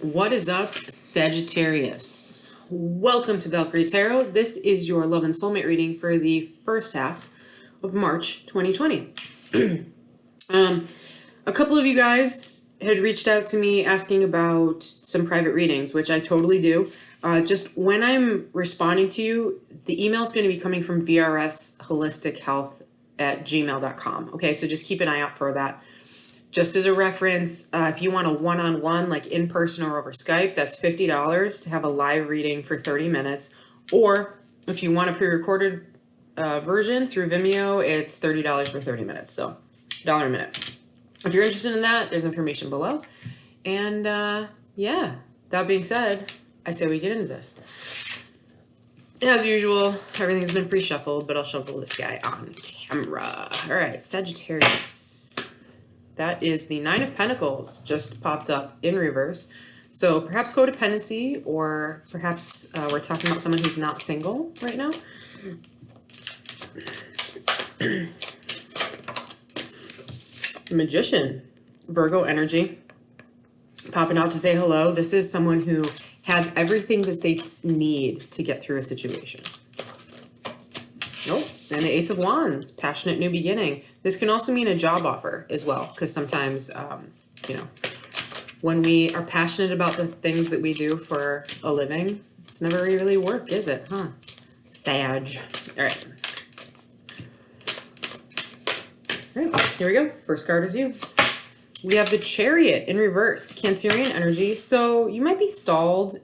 What is up, Sagittarius? Welcome to Valkyrie Tarot. This is your love and soulmate reading for the first half of March 2020. A couple of you guys had reached out to me asking about some private readings, which I totally do. Just when I'm responding to you, the email is going to be coming from vrsholistichealth@gmail.com. Okay, so just keep an eye out for that. Just as a reference, if you want a one-on-one, like in person or over Skype, that's $50 to have a live reading for 30 minutes. Or if you want a pre-recorded version through Vimeo, it's $30 for 30 minutes, so $1 a minute. If you're interested in that, there's information below. And yeah, that being said, I say we get into this. As usual, everything's been pre-shuffled, but I'll shuffle this guy on camera. All right, Sagittarius. That is the Nine of Pentacles, just popped up in reverse. So perhaps codependency, or perhaps we're talking about someone who's not single right now. Magician, Virgo energy, popping out to say hello. This is someone who has everything that they need to get through a situation. Nope. And the Ace of Wands, passionate new beginning. This can also mean a job offer as well, because sometimes, you know, when we are passionate about the things that we do for a living, it's never really work, is it? Huh? Sag. All right. All right, here we go. First card is you. We have the Chariot in reverse, Cancerian energy. So you might be stalled.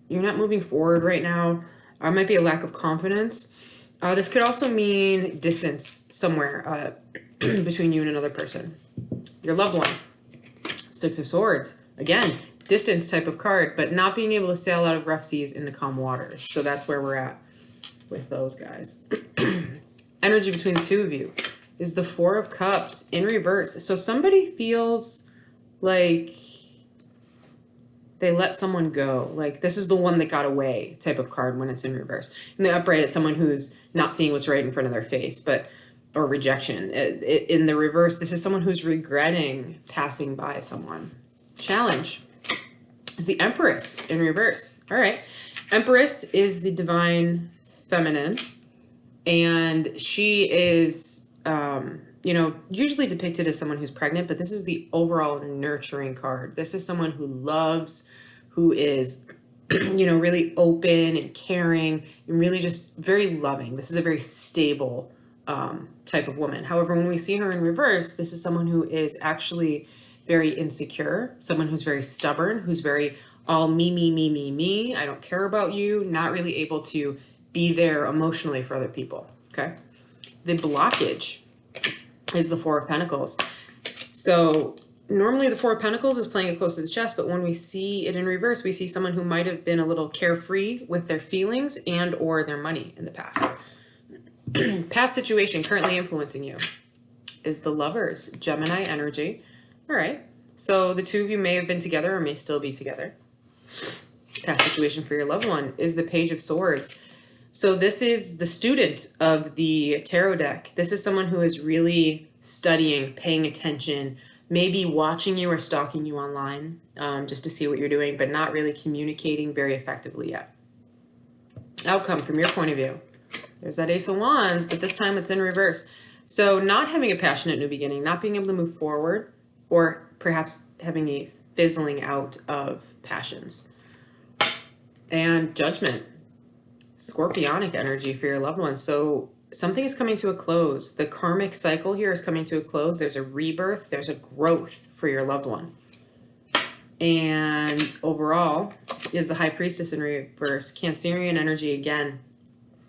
You're not moving forward right now. Might be a lack of confidence. This could also mean distance somewhere between you and another person. Your loved one. Six of Swords. Again, distance type of card, but not being able to sail out of rough seas into calm waters. So that's where we're at with those guys. Energy between the two of you is the Four of Cups in reverse. So somebody feels like they let someone go. Like, this is the one that got away type of card when it's in reverse. And the upright, it's someone who's not seeing what's right in front of their face, or rejection. In the reverse, this is someone who's regretting passing by someone. Challenge is the Empress in reverse. All right. Empress is the divine feminine, and she is, you know, usually depicted as someone who's pregnant, but this is the overall nurturing card. This is someone who loves, who is, you know, really open and caring and really just very loving. This is a very stable type of woman. However, when we see her in reverse, this is someone who is actually very insecure, someone who's very stubborn, who's very all me, me, me, me, me. I don't care about you, not really able to be there emotionally for other people, okay? The blockage is the Four of Pentacles. So normally the Four of Pentacles is playing it close to the chest, but when we see it in reverse, we see someone who might have been a little carefree with their feelings and or their money in the past. Past situation currently influencing you is the Lovers, Gemini energy. All right. So the two of you may have been together or may still be together. Past situation for your loved one is the Page of Swords. So this is the student of the tarot deck. This is someone who is really studying, paying attention, maybe watching you or stalking you online just to see what you're doing, but not really communicating very effectively yet. Outcome from your point of view. There's that Ace of Wands, but this time it's in reverse. So not having a passionate new beginning, not being able to move forward, or perhaps having a fizzling out of passions. And Judgment. Scorpionic energy for your loved one. So something is coming to a close. The karmic cycle here is coming to a close. There's a rebirth. There's a growth for your loved one. And overall is the High Priestess in reverse. Cancerian energy again.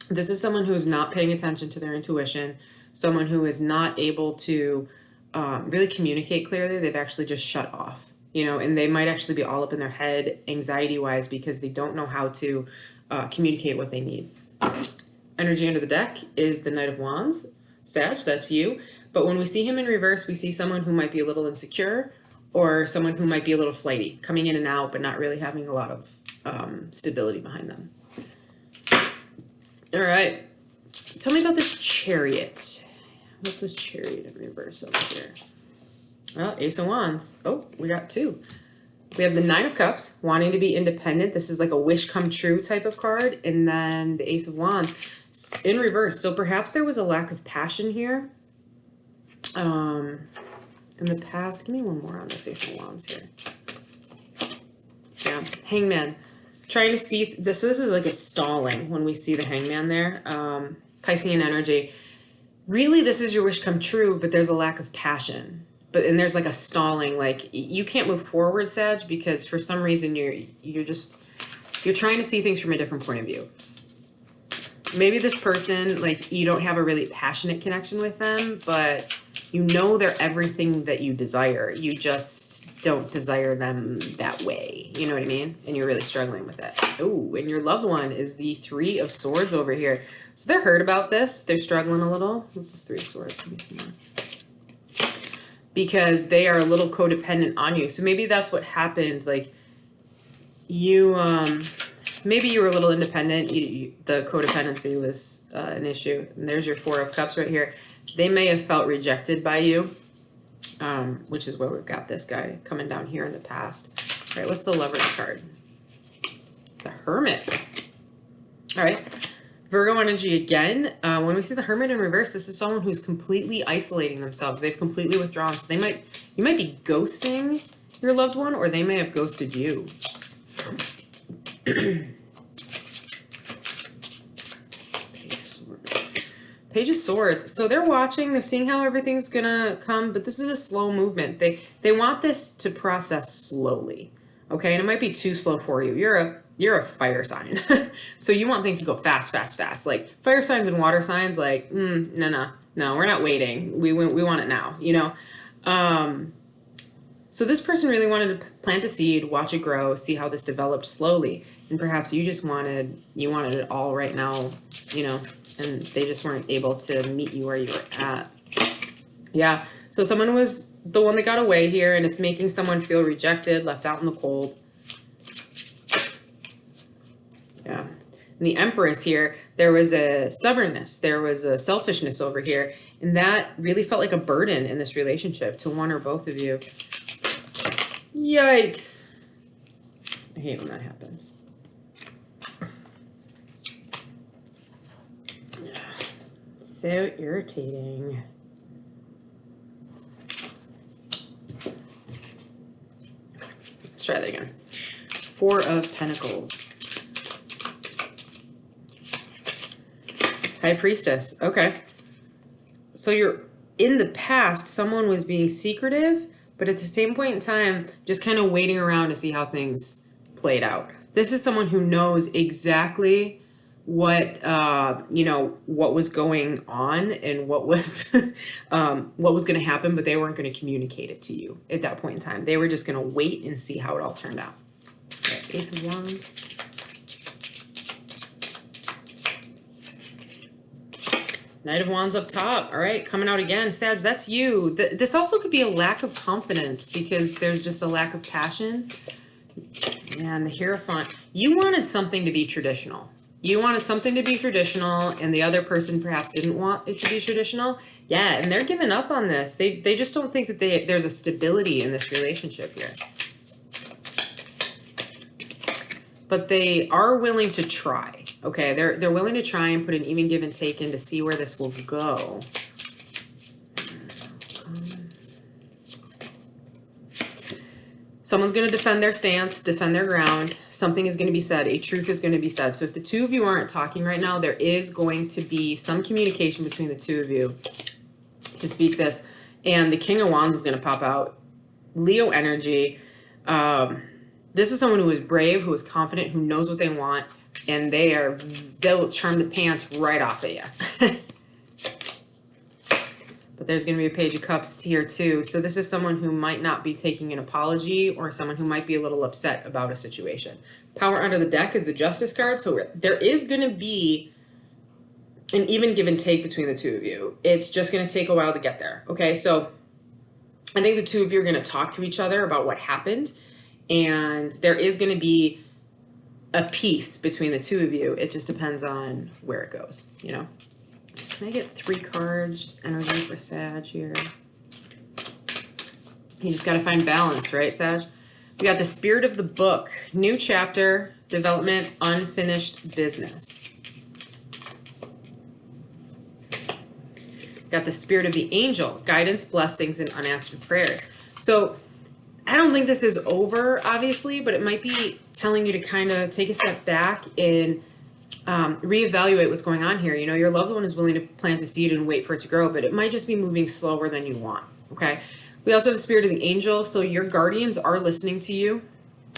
This is someone who is not paying attention to their intuition. Someone who is not able to really communicate clearly. They've actually just shut off. You know, and they might actually be all up in their head anxiety-wise because they don't know how to communicate what they need. Energy under the deck is the Knight of Wands. Sag, that's you. But when we see him in reverse, we see someone who might be a little insecure or someone who might be a little flighty, coming in and out, but not really having a lot of stability behind them. All right. Tell me about this Chariot. What's this Chariot in reverse over here? Well, Ace of Wands. Oh, we got two. We have the Nine of Cups, wanting to be independent. This is like a wish come true type of card. And then the Ace of Wands in reverse. So perhaps there was a lack of passion here. In the past, give me one more on this Ace of Wands here. Yeah, Hangman. Trying to see this. This is like a stalling when we see the Hangman there. Piscean energy. Really, this is your wish come true, but there's a lack of passion. And there's like a stalling, like you can't move forward, Sag, because for some reason you're trying to see things from a different point of view. Maybe this person, like, you don't have a really passionate connection with them, but you know they're everything that you desire. You just don't desire them that way. You know what I mean? And you're really struggling with it. Oh, and your loved one is the Three of Swords over here. So they're hurt about this. They're struggling a little. This is Three of Swords. Because they are a little codependent on you. So maybe that's what happened. Like, you, maybe you were a little independent. The codependency was an issue. And there's your Four of Cups right here. They may have felt rejected by you, which is where we've got this guy coming down here in the past. All right, what's the Lovers card? The Hermit. All right. Virgo energy again. When we see the Hermit in reverse, this is someone who's completely isolating themselves. They've completely withdrawn. So you might be ghosting your loved one, or they may have ghosted you. Page of Swords. So they're watching. They're seeing how everything's gonna come, but this is a slow movement. They want this to process slowly. Okay, and it might be too slow for you. You're a fire sign. So you want things to go fast, fast, fast. Like fire signs and water signs, like, no, we're not waiting. We want it now, you know? So this person really wanted to plant a seed, watch it grow, see how this developed slowly. And perhaps you just wanted it all right now, you know, and they just weren't able to meet you where you were at. Yeah. So someone was the one that got away here, and it's making someone feel rejected, left out in the cold. Yeah. And the Empress here, there was a stubbornness, there was a selfishness over here, and that really felt like a burden in this relationship to one or both of you. Yikes. I hate when that happens. So irritating. Let's try that again. Four of Pentacles. High Priestess. Okay. So you're in the past, someone was being secretive, but at the same point in time, just kind of waiting around to see how things played out. This is someone who knows exactly what what was going on and what was going to happen, but they weren't going to communicate it to you at that point in time. They were just going to wait and see how it all turned out. Okay, Ace of Wands. Knight of Wands up top. All right, coming out again. Sag, that's you. This also could be a lack of confidence because there's just a lack of passion. And the Hierophant. You wanted something to be traditional. You wanted something to be traditional, and the other person perhaps didn't want it to be traditional. Yeah, and they're giving up on this. They just don't think that there's a stability in this relationship here. But they are willing to try. Okay, they're willing to try and put an even give and take in to see where this will go. Someone's going to defend their stance, defend their ground. Something is going to be said. A truth is going to be said. So if the two of you aren't talking right now, there is going to be some communication between the two of you to speak this. And the King of Wands is going to pop out. Leo energy. This is someone who is brave, who is confident, who knows what they want. And they'll charm the pants right off of you. But there's going to be a Page of Cups here too. So this is someone who might not be taking an apology, or someone who might be a little upset about a situation. Power under the deck is the Justice card. So there is going to be an even give and take between the two of you. It's just going to take a while to get there. Okay, so I think the two of you are going to talk to each other about what happened. And there is going to be a peace between the two of you. It just depends on where it goes, you know. Can I get 3 cards, just energy for Sag here? You just got to find balance, right, Sag? We got the spirit of the book, new chapter, development, unfinished business. Got the spirit of the angel, guidance, blessings, and unanswered prayers. So I don't think this is over, obviously, but it might be telling you to kind of take a step back and reevaluate what's going on here. You know, your loved one is willing to plant a seed and wait for it to grow, but it might just be moving slower than you want, okay? We also have the spirit of the angel, so your guardians are listening to you.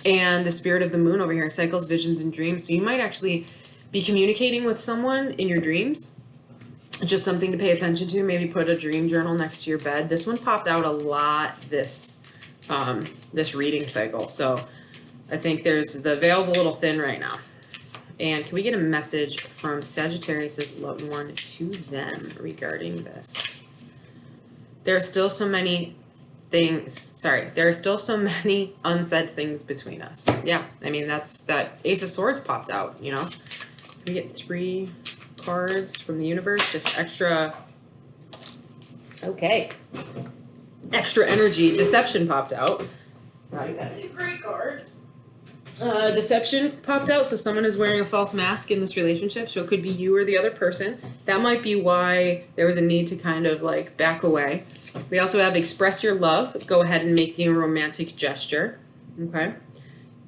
And the spirit of the moon over here, cycles, visions, and dreams. So you might actually be communicating with someone in your dreams. Just something to pay attention to. Maybe put a dream journal next to your bed. This one popped out a lot this reading cycle. So I think the veil's a little thin right now. And can we get a message from Sagittarius' loved one to them regarding this? There are still so many there are still so many unsaid things between us. Yeah, I mean, that Ace of Swords popped out, you know. We get 3 cards from the universe, just extra. Okay. Extra energy. Deception popped out. Now you got a great card. Deception popped out, so someone is wearing a false mask in this relationship, so it could be you or the other person. That might be why there was a need to kind of like back away. We also have express your love. Go ahead and make the romantic gesture. Okay.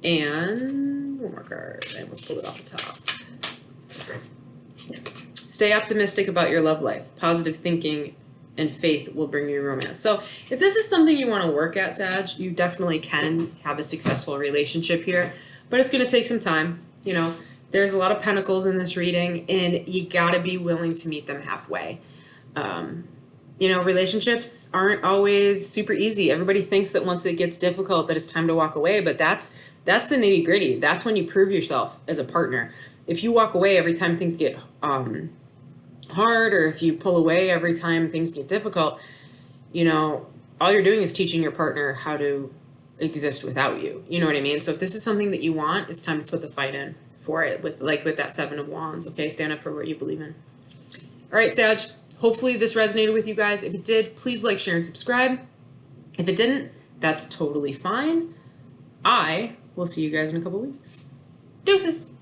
And one more card. I almost pulled it off the top. Stay optimistic about your love life. Positive thinking and faith will bring you romance. So if this is something you want to work at, Sag, you definitely can have a successful relationship here. But it's going to take some time. You know, there's a lot of pentacles in this reading, and you got to be willing to meet them halfway. You know, relationships aren't always super easy. Everybody thinks that once it gets difficult that it's time to walk away, but that's the nitty gritty. That's when you prove yourself as a partner. If you walk away every time things get hard, or if you pull away every time things get difficult, you know, all you're doing is teaching your partner how to exist without you. You know what I mean? So if this is something that you want, it's time to put the fight in for it with that 7 of Wands. Okay, stand up for what you believe in. All right, Sag. Hopefully this resonated with you guys. If it did, please like, share, and subscribe. If it didn't, that's totally fine. I will see you guys in a couple weeks. Deuces!